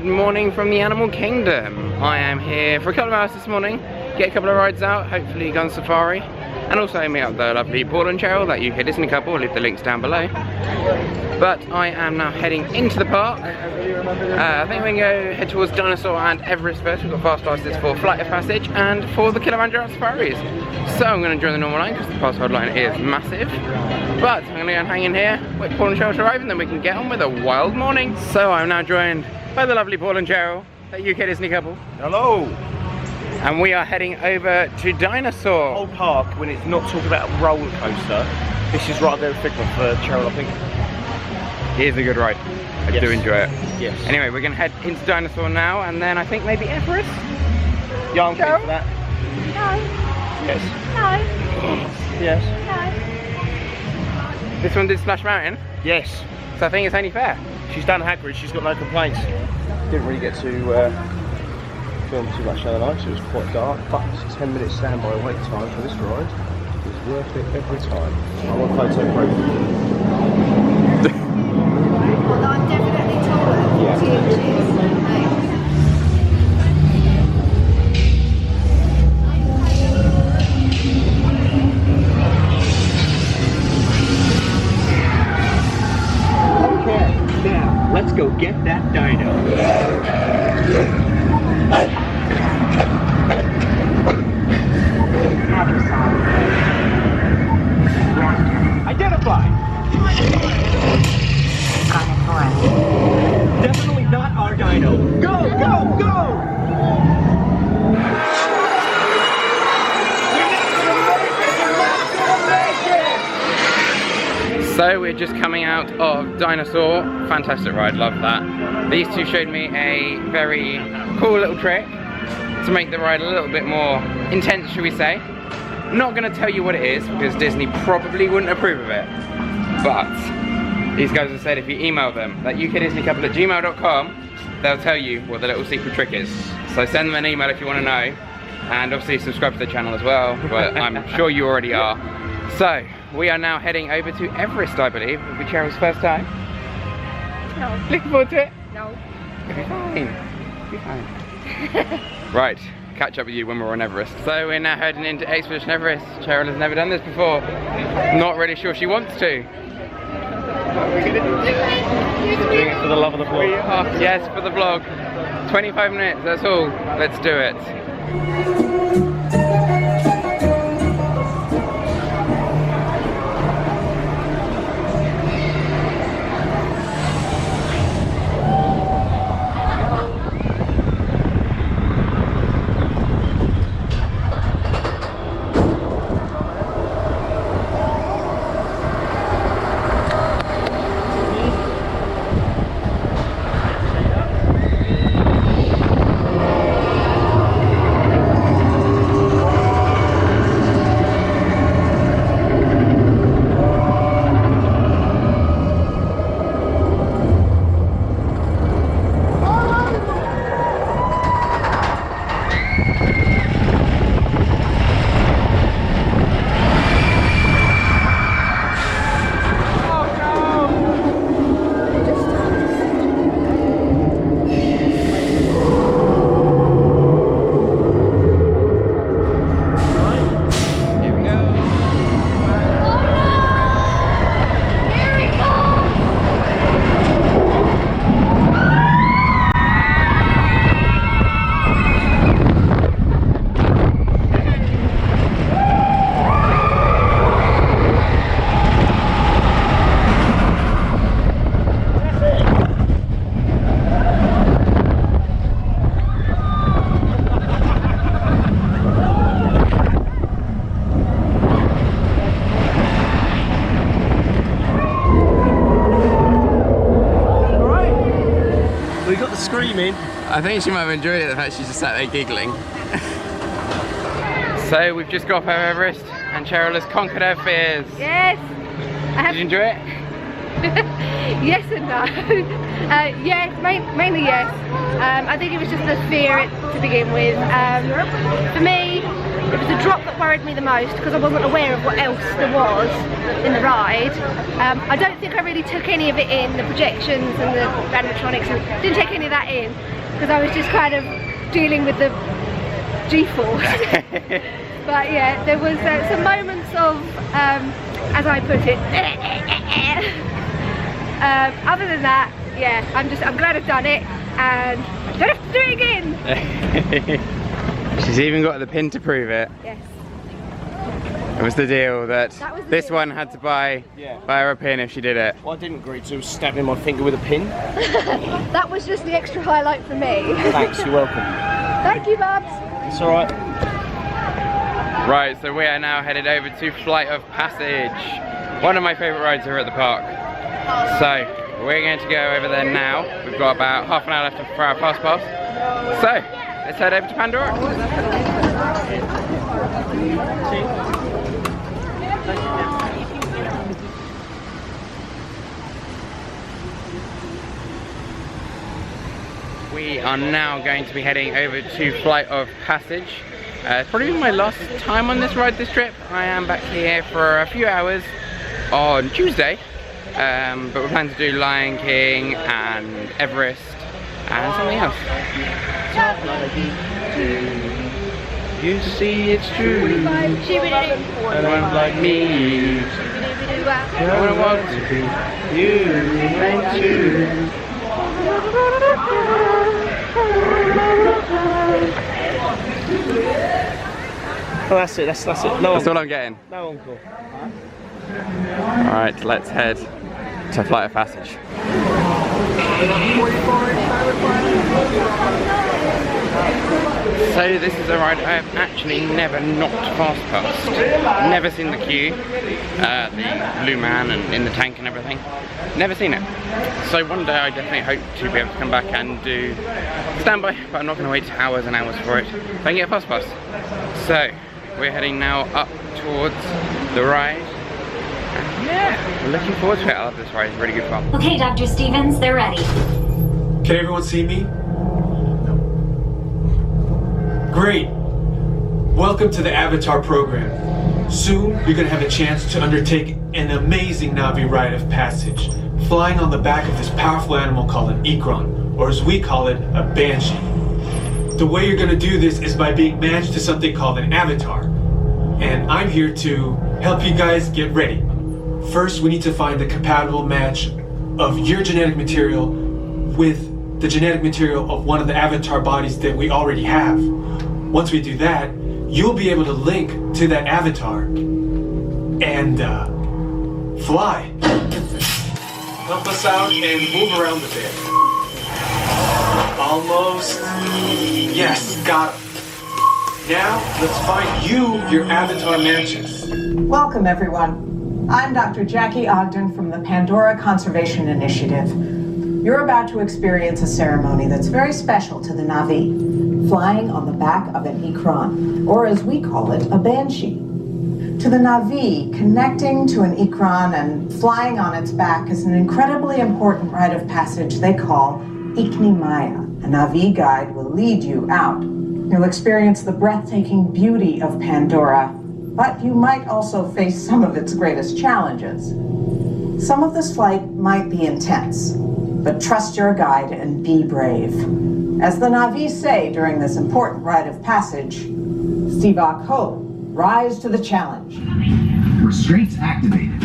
Good morning from the animal kingdom. I am here for a couple of hours this morning, get a couple of rides out, hopefully go on safari, and also meet up the lovely Paul and Cheryl, that UK Disney couple. I'll leave the links down below. But I am now heading into the park. I think we can go head towards Dinosaur and Everest first. We've got fast passes for Flight of Passage and for the Kilimanjaro Safaris. So I'm going to join the normal line because the pass hold line is massive. But I'm going to go and hang in here, wait for Paul and Cheryl to arrive, and then we can get on with a wild morning. So I'm now joined by the lovely Paul and Cheryl, that UK Disney couple. Hello! And we are heading over to Dinosaur. The whole park, when it's not talking about a roller coaster, this is right there a figment for Cheryl, I think. It is a good ride. I do enjoy it. Yes. Anyway, we're going to head into Dinosaur now, and then I think maybe Everest? Yeah, I'm keen for that. No. Yes. No. Yes. No. This one did Splash Mountain, Yes. so I think it's only fair. She's done Hagrid, she's got no complaints. Didn't really get to film too much the other night, so it was quite dark, but 10 minutes standby wait time for this ride is worth it every time. I want photo proof. Well, I'm definitely taller than 40 inches. Okay, now let's go get that dino. Identify! Definitely not our dino. Go, go, go! So we're just coming out of Dinosaur. Fantastic ride, love that. These two showed me a very cool little trick to make the ride a little bit more intense, shall we say. Not going to tell you what it is, because Disney probably wouldn't approve of it. But these guys have said if you email them, that ukdisneycouple@gmail.com, they'll tell you what the little secret trick is. So send them an email if you want to know. And obviously subscribe to the channel as well, but I'm sure you already are. So, we are now heading over to Everest, I believe. It'll be Cheryl's first time. No. Looking forward to it? No. It'll be fine. It'll be fine. Right, catch up with you when we're on Everest. So we're now heading into Expedition Everest. Cheryl has never done this before. Not really sure she wants to. Doing it for the love of the vlog. Yes, for the vlog. 25 minutes, that's all. Let's do it. Screaming. I think she might have enjoyed it, the fact she's just sat there giggling. So we've just got off Everest and Cheryl has conquered her fears. Yes. Did you enjoy it? Yes and no. Yes, mainly yes. I think it was just the fear to begin with. For me, it was the drop that worried me the most because I wasn't aware of what else there was in the ride. I don't think I really took any of it in, the projections and the animatronics, and didn't take any of that in. because I was just kind of dealing with the G-force. But yeah, there was some moments of, as I put it, other than that, yeah, I'm glad I've done it, and I don't have to do it again. She's even got the pin to prove it. Yes. It was the deal that this deal. one had to buy her a pin if she did it. What I didn't agree to was stabbing my finger with a pin. That was just the extra highlight for me. Thanks, you're welcome. Thank you, Babs. It's alright. Right, so we are now headed over to Flight of Passage. One of my favourite rides here at the park. So, we're going to go over there now. We've got about half an hour left for our fast pass. So, let's head over to Pandora. We are now going to be heading over to Flight of Passage. It's probably been my last time on this ride this trip. I am back here for a few hours on Tuesday, but we're planning to do Lion King and Everest and something else. You see it's true, and I'm like me. I want to be you and you. Oh, that's it, that's it. No That's all I'm getting. No encore. Alright, let's head to Flight of Passage. So this is a ride I have actually never not fast passed. Never seen the queue, the blue man and in the tank and everything. Never seen it. So one day I definitely hope to be able to come back and do standby, but I'm not going to wait hours and hours for it if I can get a fast pass. So we're heading now up towards the ride. And yeah, we're looking forward to it. I love this ride, it's really good fun. Okay, Dr. Stevens, they're ready. Can everyone see me? Great. Welcome to the Avatar program. Soon, you're going to have a chance to undertake an amazing Na'vi rite of passage, flying on the back of this powerful animal called an Ikran, or as we call it, a Banshee. The way you're going to do this is by being matched to something called an avatar. And I'm here to help you guys get ready. First, we need to find the compatible match of your genetic material with the genetic material of one of the avatar bodies that we already have. Once we do that, you'll be able to link to that avatar and fly. Help us out and move around a bit. Almost. Yes, got it. Now, let's find your avatar matches. Welcome, everyone. I'm Dr. Jackie Ogden from the Pandora Conservation Initiative. You're about to experience a ceremony that's very special to the Na'vi, flying on the back of an Ikran, or as we call it, a Banshee. To the Na'vi, connecting to an Ikran and flying on its back is an incredibly important rite of passage they call Iknimaya. A Na'vi guide will lead you out. You'll experience the breathtaking beauty of Pandora, but you might also face some of its greatest challenges. Some of this flight might be intense, but trust your guide and be brave. As the Na'vi say during this important rite of passage, Sivak Ho, rise to the challenge. Restraints activated.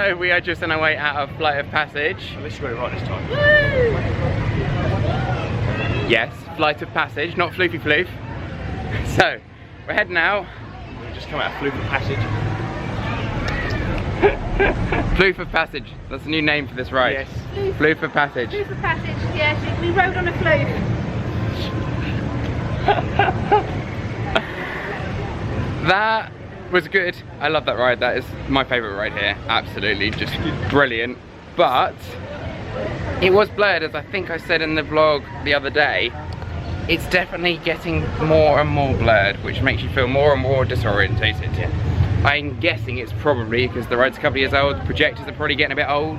So we are just on our way out of Flight of Passage. At least you got it right this time. Yes, Flight of Passage, not Floofy Floof. So, we're heading out. We just come out of Floof of Passage. Floof of Passage, that's a new name for this ride. Yes. Floof of Passage. Floof of Passage, yes, we rode on a floof. That was good. I love that ride. That is my favourite ride here. Absolutely, just brilliant. But it was blurred, as I think I said in the vlog the other day. It's definitely getting more and more blurred, which makes you feel more and more disorientated. Yeah. I'm guessing it's probably because the ride's a couple of years old. The projectors are probably getting a bit old.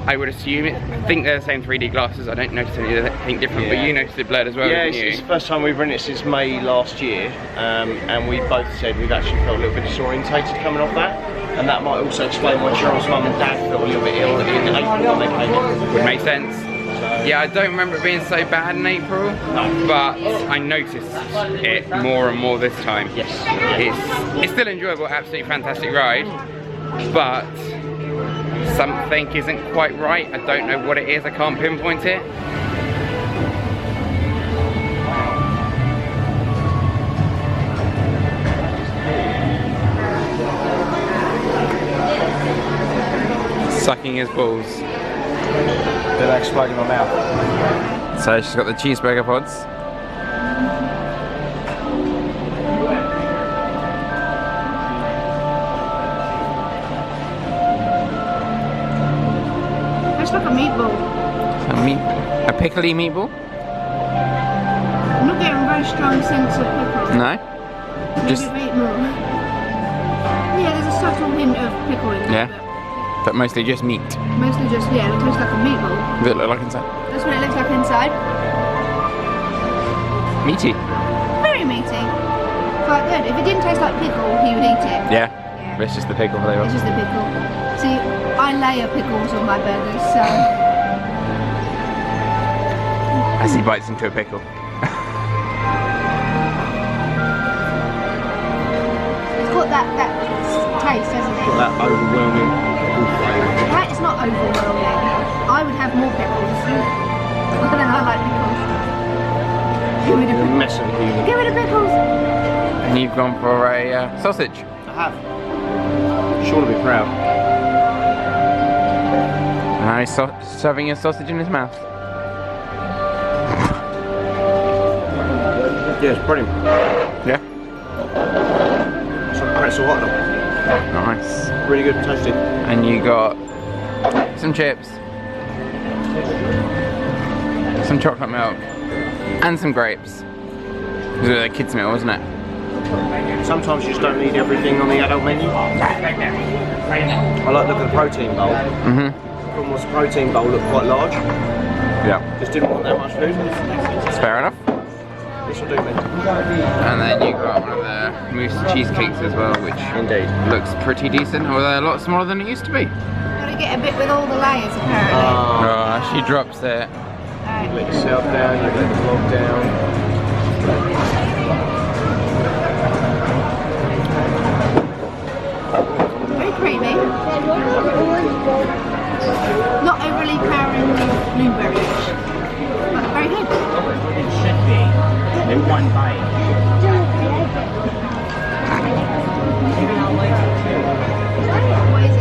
I would assume it. I think they're the same 3D glasses. I don't notice anything different, but you noticed it blurred as well, Yeah, didn't you? it's the first time we've ridden it since May last year, and we both said we've actually felt a little bit disorientated coming off that, and that might also explain why Cheryl's mum and dad felt a little bit ill in April when they came in. Would make sense. Yeah, I don't remember it being so bad in April, but I noticed it more and more this time. Yes. It's still enjoyable, absolutely fantastic ride, but something isn't quite right. I don't know what it is, I can't pinpoint it. Sucking his balls. They're exploding in my mouth. So she's got the cheeseburger pods. It's like a meatball. A pickly meatball? I'm not getting a very strong sense of pickle. No? Just, Maybe a bit more. Yeah, there's a subtle hint of pickle in there. yeah. But mostly just meat. Mostly just, yeah, it tastes like a meatball. Does it look like inside? That's what it looks like inside. Meaty. Very meaty. Quite good. If it didn't taste like pickle, he would eat it. Yeah. Yeah. It's just the pickle flavour. It's just the pickle. See, I layer pickles on my burgers, so... As he bites into a pickle. It's got that taste, hasn't it? Got that overwhelming pickle flavour. Right, it's not overwhelming. I would have more pickles. But then I like pickles. Give me the You're pickles. messing with you. Give me the pickles. And you've gone for a sausage. I have. Sure to be proud. And he's shoving a sausage in his mouth. Yeah, it's brilliant. Yeah. Some pretzel hot dog. Nice. Really good, tasty. And you got some chips, some chocolate milk, and some grapes. It was a kids' meal, wasn't it? Sometimes you just don't need everything on the adult menu. I like looking at the protein bowl. Mm-hmm. The problem was the protein bowl looked quite large. Yeah. Just didn't want that much food. It's fair enough. This will do me. And then you got one of the mousse cheesecakes as well, which Indeed. looks pretty decent, although a lot smaller than it used to be. Gotta get a bit with all the layers, apparently. Oh, she drops it. You let yourself down, you let the vlog down. Very creamy. Not overly powering blueberry-ish, but very good. It should be in one bite. What is it?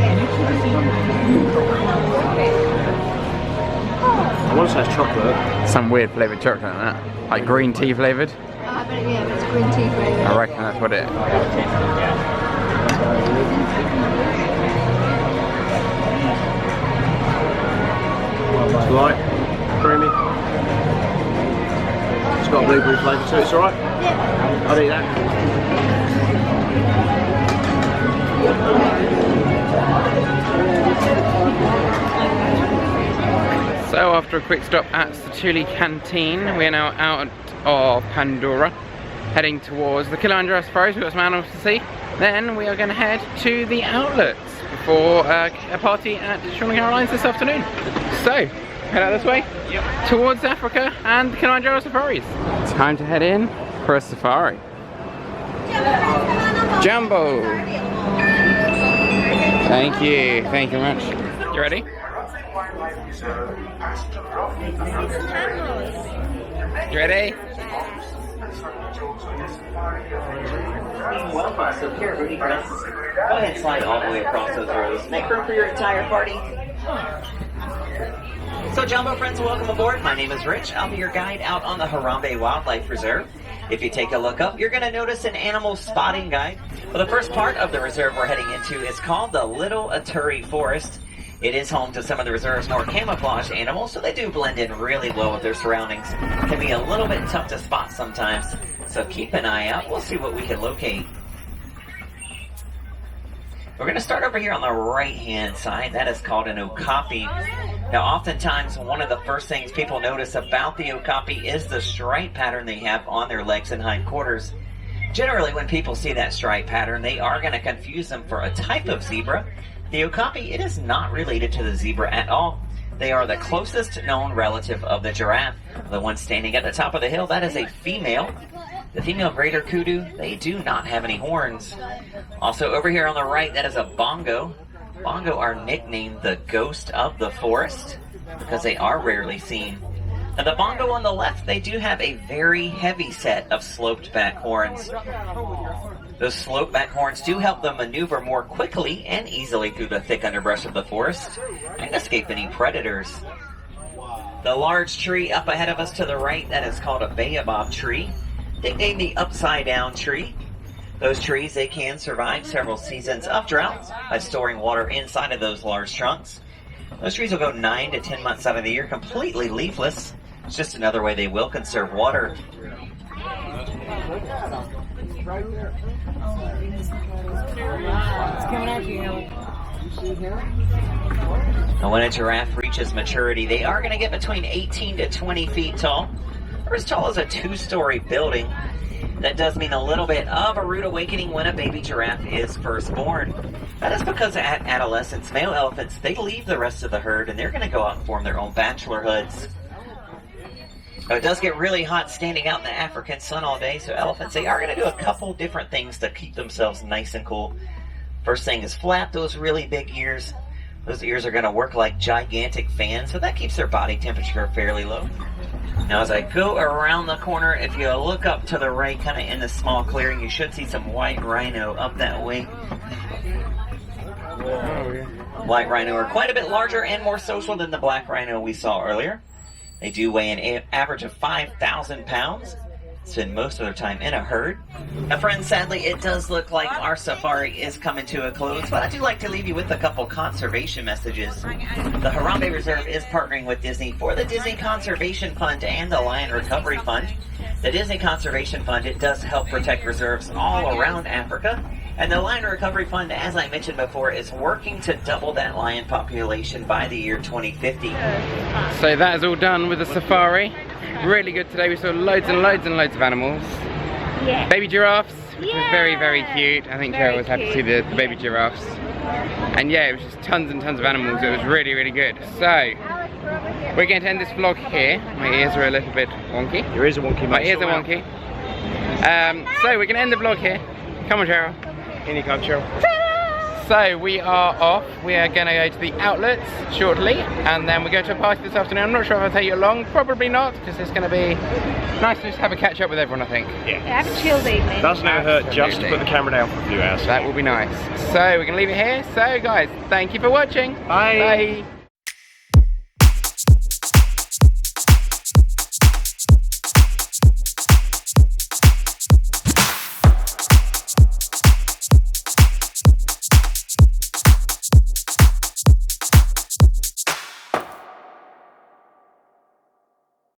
I want to say it's chocolate. Some weird flavoured chocolate in that. Like green tea flavoured. I bet yeah, it's green tea flavour. I reckon that's what it is. It's light, creamy. It's got a blueberry flavour too, it's alright? Yeah. I'll eat that. So after a quick stop at Satu'li Canteen, we are now out of Pandora, heading towards the Kilimanjaro Safaris. We've got some animals to see. Then we are going to head to the outlets before a party at Sean Caroline's this afternoon. So, head out this way, towards Africa and the Kilimanjaro Safaris. Time to head in for a safari. Jumbo! Thank you very much. You ready? You ready? Well, so here, Rudy, go ahead and slide all the way across those rows. Make room for your entire party. So, Jumbo friends, welcome aboard. My name is Rich. I'll be your guide out on the Harambe Wildlife Reserve. If you take a look up, you're going to notice an animal spotting guide. Well, the first part of the reserve we're heading into is called the Little Aturi Forest. It is home to some of the reserve's more camouflaged animals, so they do blend in really well with their surroundings. It can be a little bit tough to spot sometimes, so keep an eye out. We'll see what we can locate. We're going to start over here on the right-hand side. That is called an okapi. Now, oftentimes, one of the first things people notice about the okapi is the stripe pattern they have on their legs and hindquarters. Generally, when people see that stripe pattern, they are going to confuse them for a type of zebra. The okapi, it is not related to the zebra at all. They are the closest known relative of the giraffe. The one standing at the top of the hill, that is a female. The female greater kudu, they do not have any horns. Also over here on the right, that is a bongo. Bongo are nicknamed the ghost of the forest because they are rarely seen. And the bongo on the left, they do have a very heavy set of sloped back horns. Those sloped back horns do help them maneuver more quickly and easily through the thick underbrush of the forest and escape any predators. The large tree up ahead of us to the right, that is called a baobab tree. Nicknamed the upside down tree. Those trees, they can survive several seasons of drought by storing water inside of those large trunks. Those trees will go 9 to 10 months out of the year completely leafless. It's just another way they will conserve water. And when a giraffe reaches maturity, they are going to get between 18 to 20 feet tall, or as tall as a 2-story building. That does mean a little bit of a rude awakening when a baby giraffe is first born. That is because at adolescence, male elephants, they leave the rest of the herd and they're going to go out and form their own bachelor hoods. Now, it does get really hot standing out in the African sun all day, so elephants, they are going to do a couple different things to keep themselves nice and cool. First thing is flap those really big ears. Those ears are going to work like gigantic fans, so that keeps their body temperature fairly low. Now, as I go around the corner, if you look up to the right, kind of in the small clearing, you should see some white rhino up that way. White rhino are quite a bit larger and more social than the black rhino we saw earlier. They do weigh an average of 5,000 pounds. Spend most of their time in a herd. Now, friends, sadly, it does look like our safari is coming to a close, but I do like to leave you with a couple conservation messages. The Harambe Reserve is partnering with Disney for the Disney Conservation Fund and the Lion Recovery Fund. The Disney Conservation Fund, it does help protect reserves all around Africa. And the Lion Recovery Fund, as I mentioned before, is working to double that lion population by the year 2050. So that is all done with the safari. Really good today. We saw loads and loads and loads of animals. Yeah. Baby giraffes, which was very, very Yeah. cute. I think Very Cheryl was happy to see the baby giraffes. And yeah, it was just tons and tons of animals. It was really, really good. So, we're going to end this vlog here. My ears are a little bit wonky. Your ears are wonky, mate. My ears are wonky. So, we're going to end the vlog here. Come on, Cheryl. In you come, Cheryl. So we are off. We are going to go to the outlets shortly, and then we're going to a party this afternoon. I'm not sure if I'll take you along. Probably not, because it's going to be nice to just have a catch up with everyone, I think. Yeah, have a chilled evening. Doesn't ever hurt just to Absolutely. put the camera down for a few hours. That will be nice. So we're going to leave it here. So guys, thank you for watching. Bye. Bye.